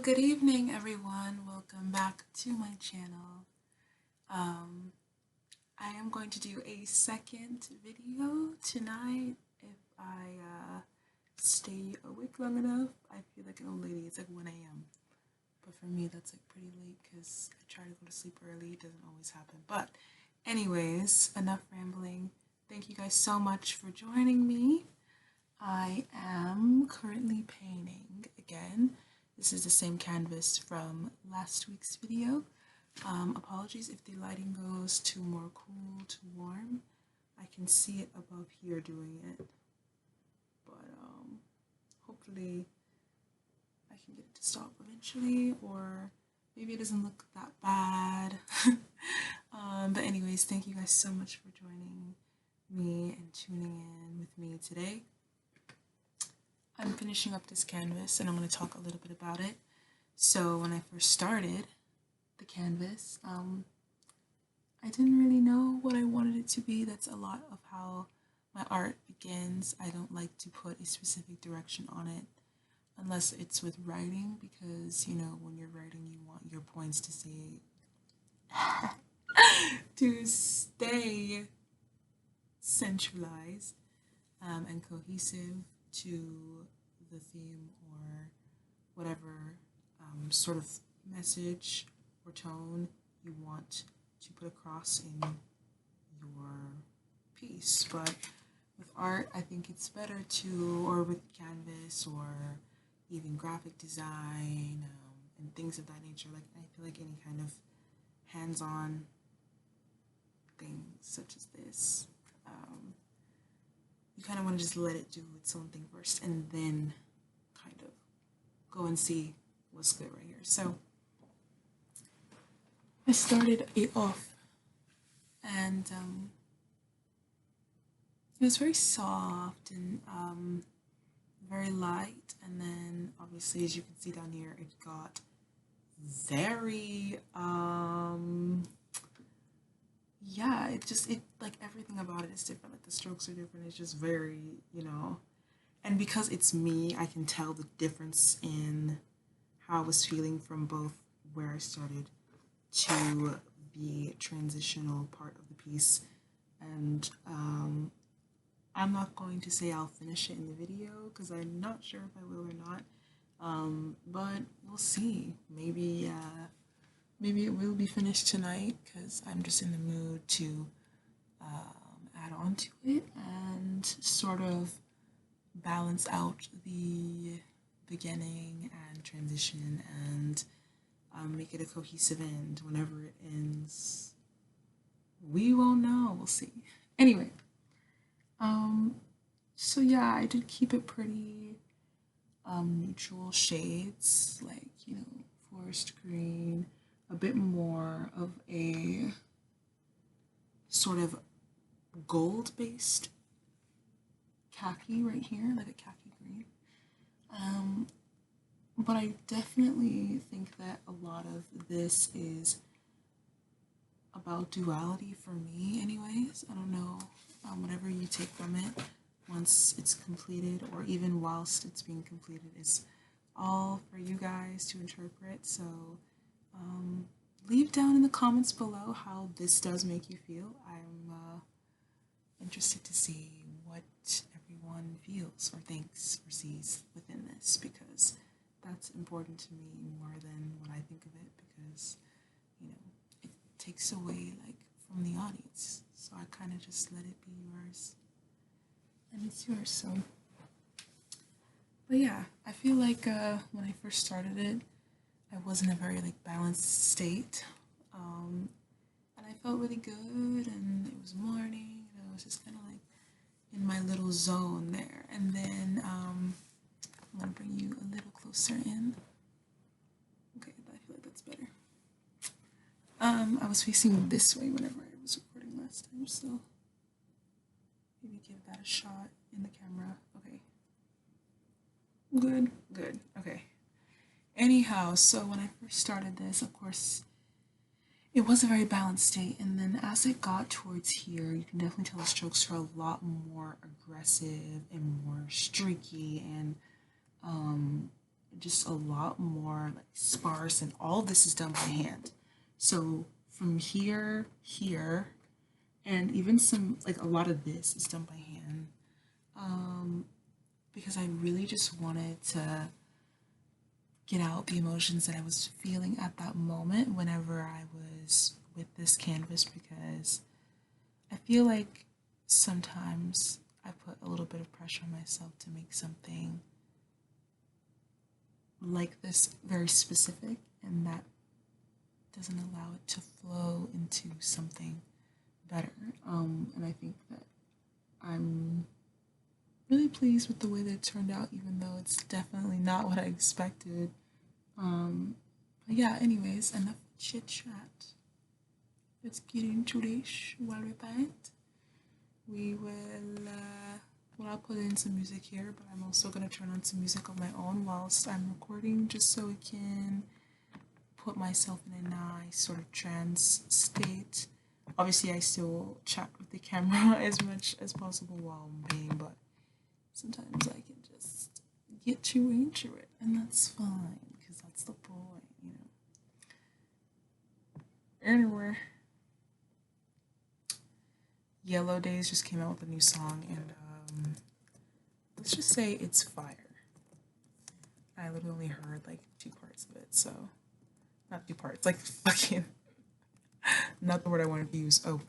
Good evening, everyone. Welcome back to my channel. Um, I am going to do a second video tonight if I stay awake long enough. I feel like an old lady. It's like 1 a.m. But for me, that's like pretty late because I try to go to sleep early. It doesn't always happen. But anyways, enough rambling. Thank you guys so much for joining me. I am currently painting again. This is the same canvas from last week's video. Apologies if the lighting goes to more cool to warm. I can see it above here doing it, but hopefully I can get it to stop eventually, or maybe it doesn't look that bad. But anyways, thank you guys so much for joining me and tuning in with me today. I'm finishing up this canvas and I'm going to talk a little bit about it. So when I first started the canvas, I didn't really know what I wanted it to be. That's a lot of how my art begins. I don't like to put a specific direction on it unless it's with writing, because you know when you're writing you want your points to say to stay centralized and cohesive to the theme or whatever sort of message or tone you want to put across in your piece. But with art, I think it's better to, or with canvas or even graphic design and things of that nature, like I feel like any kind of hands-on things such as this, you kind of want to just let it do its own thing first and then kind of go and see what's good right here. So I started it off and it was very soft and very light, and then obviously as you can see down here it got very yeah, it like everything about it is different. Like the strokes are different. It's just very, and because it's me, I can tell the difference in how I was feeling from both where I started to the transitional part of the piece. And I'm not going to say I'll finish it in the video because I'm not sure if I will or not. But we'll see. Maybe it will be finished tonight because I'm just in the mood to add on to it and sort of balance out the beginning and transition and make it a cohesive end. Whenever it ends, we won't know. We'll see. Anyway, so yeah, I did keep it pretty neutral shades, like, forest green, a bit more of a sort of gold-based khaki right here, like a khaki green. But I definitely think that a lot of this is about duality for me anyways. I don't know, whatever you take from it once it's completed or even whilst it's being completed is all for you guys to interpret. So leave down in the comments below how this does make you feel. I'm interested to see what everyone feels or thinks or sees within this, because that's important to me more than what I think of it, because it takes away like from the audience, so I kind of just let it be yours and it's yours. So but yeah, I feel like when I first started it I was in a very like balanced state, and I felt really good, and it was morning and I was just kind of like in my little zone there. And then I'm gonna bring you a little closer in. Okay, I feel like that's better. I was facing this way whenever I was recording last time, so maybe give that a shot in the camera. Okay. Good. Okay. Anyhow, so when I first started this, of course, it was a very balanced state, and then as it got towards here, you can definitely tell the strokes are a lot more aggressive and more streaky, and just a lot more like sparse, and all of this is done by hand. So from here, and even some like a lot of this is done by hand. Because I really just wanted to get out the emotions that I was feeling at that moment whenever I was with this canvas, because I feel like sometimes I put a little bit of pressure on myself to make something like this very specific, and that doesn't allow it to flow into something better. And I think that I'm really pleased with the way that it turned out, even though it's definitely not what I expected. But yeah, anyways, enough chit chat. Let's get into this. While we paint, we will, well, I'll put in some music here, but I'm also going to turn on some music of my own whilst I'm recording, just so we can put myself in a nice sort of trance state. Obviously, I still chat with the camera as much as possible while I'm painting, but sometimes I can just get too into it, and that's fine, because that's the point, you know. Anyway, Yellow Days just came out with a new song, and let's just say it's fire. I literally only heard like 2 parts of it, so not 2 parts, like fucking not the word I wanted to use. Oh,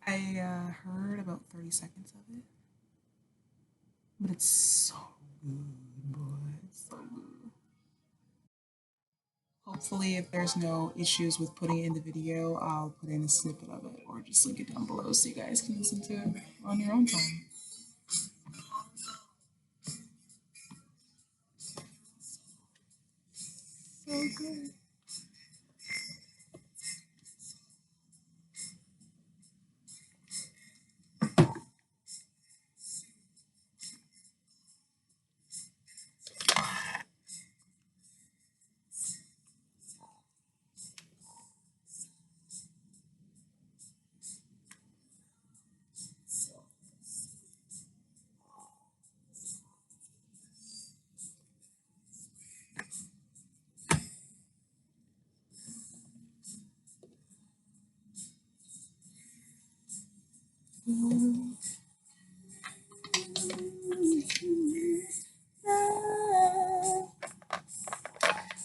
I heard about 30 seconds of it, but it's so good, boy. It's so good. Hopefully, if there's no issues with putting it in the video, I'll put in a snippet of it or just link it down below so you guys can listen to it on your own time. So good.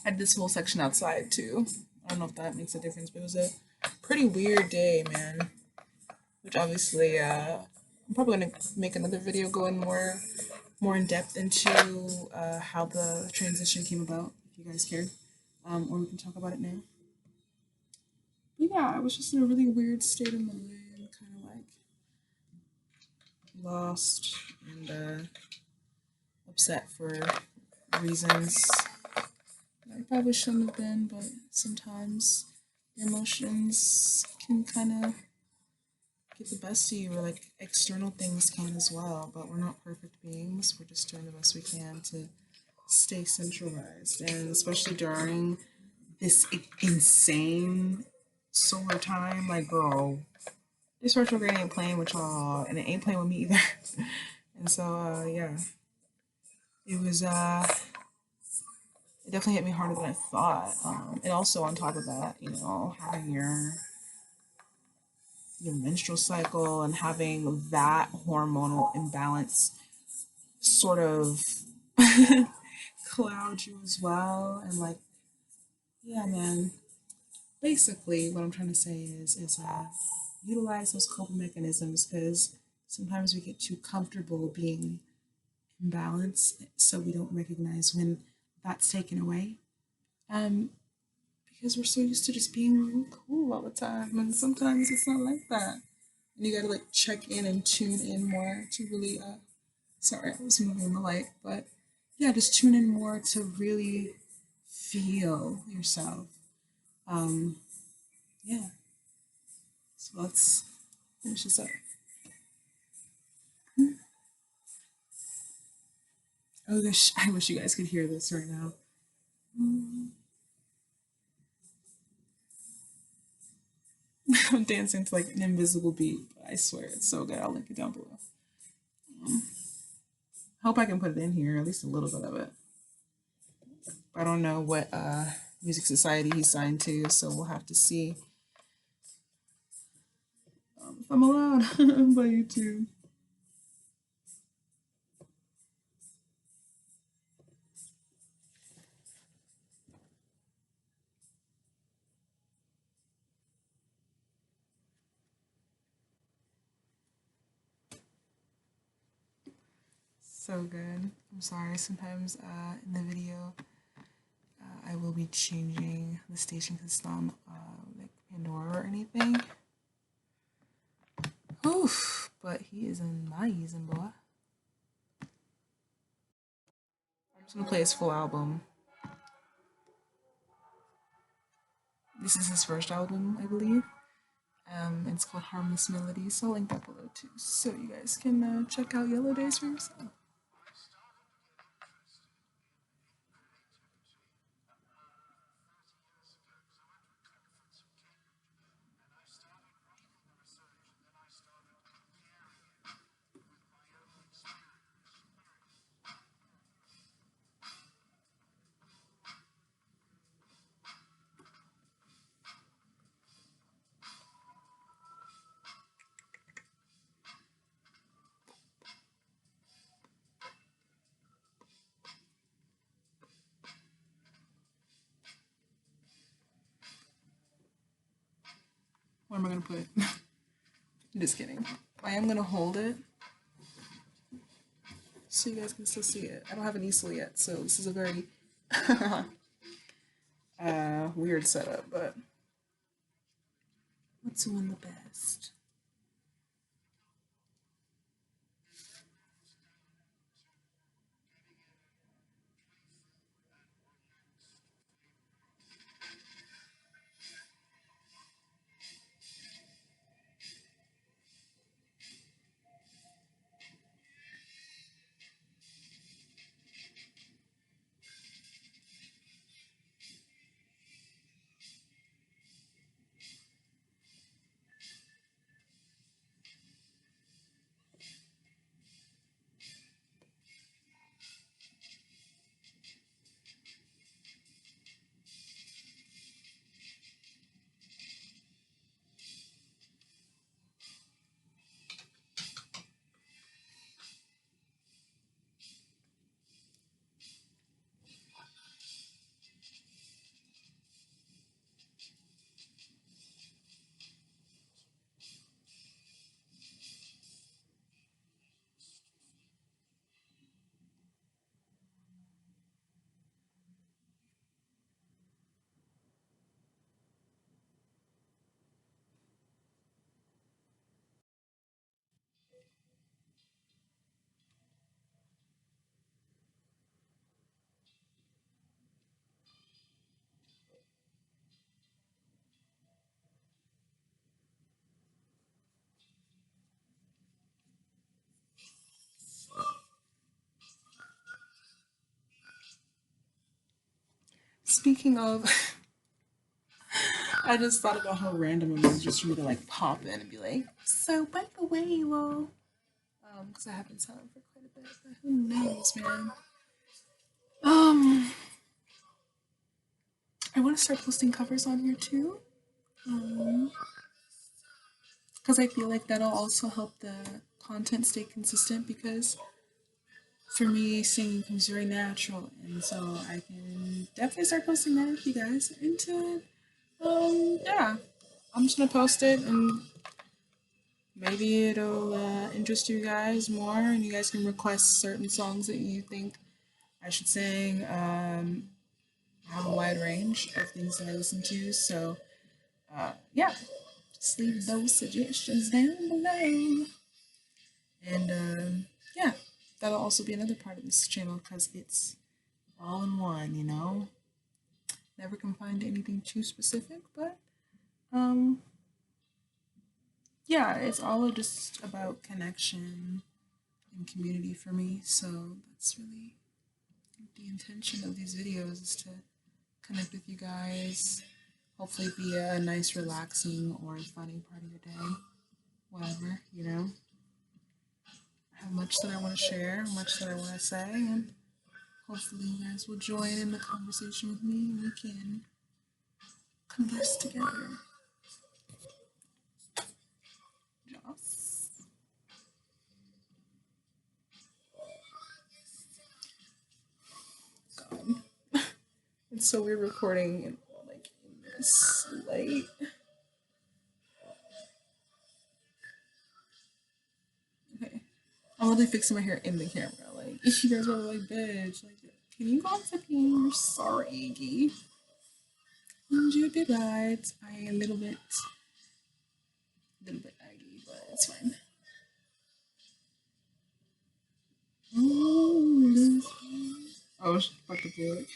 I had this whole section outside too. I don't know if that makes a difference, but it was a pretty weird day, man. Which obviously, I'm probably gonna make another video going more in depth into how the transition came about, if you guys care, or we can talk about it now. But yeah, I was just in a really weird state of mind, kind of like lost and upset for reasons I probably shouldn't have been, but sometimes your emotions can kind of get the best of you, or like external things can as well. But we're not perfect beings. We're just doing the best we can to stay centralized, and especially during this insane solar time. Like, girl, this retrograde ain't playing with y'all, and it ain't playing with me either. And so, yeah, it was. It definitely hit me harder than I thought. And also on top of that, you know, having your menstrual cycle and having that hormonal imbalance sort of cloud you as well. And like, yeah, man. Basically, what I'm trying to say is utilize those coping mechanisms, because sometimes we get too comfortable being imbalanced, so we don't recognize when that's taken away. Um, because we're so used to just being really cool all the time, and sometimes it's not like that. And you gotta like check in and tune in more to really. Sorry, I was moving the light, but yeah, just tune in more to really feel yourself. Um, yeah. So let's finish this up. Oh gosh, I wish you guys could hear this right now. I'm dancing to like an invisible beat, but I swear it's so good. I'll link it down below. Hope I can put it in here, at least a little bit of it. But I don't know what music society he's signed to, so we'll have to see if I'm allowed by YouTube. So good. I'm sorry. Sometimes in the video, I will be changing the station because it's not like Pandora or anything. Oof, but he is amazing, boy. I'm just gonna play his full album. This is his first album, I believe. It's called Harmless Melodies, so I'll link that below too, so you guys can check out Yellow Days for yourself. What am I gonna put? Just kidding. I am gonna hold it so you guys can still see it. I don't have an easel yet, so this is a very weird setup, but what's one the best? Speaking of, I just thought about how random it was just for me to like pop in and be like, so by the way, lol. Because I haven't saw him for quite a bit, but who knows, man. Um, I want to start posting covers on here too. Because I feel like that'll also help the content stay consistent because for me, singing comes very natural, and so I can definitely start posting that if you guys are into it. Yeah, I'm just gonna post it, and maybe it'll interest you guys more, and you guys can request certain songs that you think I should sing. I have a wide range of things that I listen to, so yeah, just leave those suggestions down below. And yeah, that'll also be another part of this channel because it's all in one, you know? Never confined to anything too specific, but um, yeah, it's all just about connection and community for me. So that's really the intention of these videos is to connect with you guys. Hopefully, be a nice, relaxing, or funny part of your day. Whatever, you know. I have much that I want to share, much that I want to say, and Hopefully you guys will join in the conversation with me and we can converse together. Joss. God. It's so weird recording in, like, in this light. Okay. I'm literally fixing my hair in the camera. Like, you guys are like, bitch. Like, can you go on second? You're sorry, Iggy. And you did right. I a little bit aggy, but it's fine. Oh, fuck the book.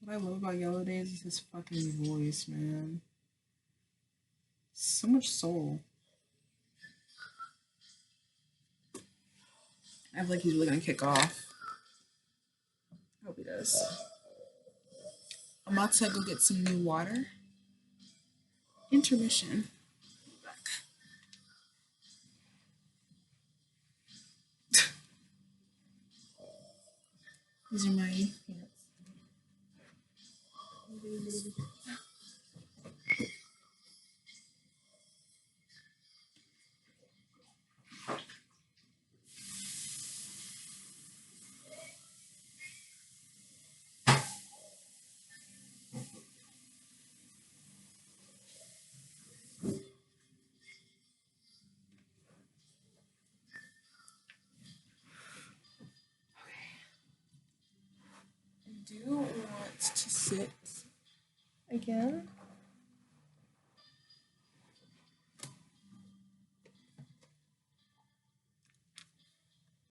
What I love about Yellow Days is his fucking voice, man. So much soul. I feel like he's really gonna kick off. I hope he does. I'm about to go get some new water. Intermission. These are my pants. I do want to sit again.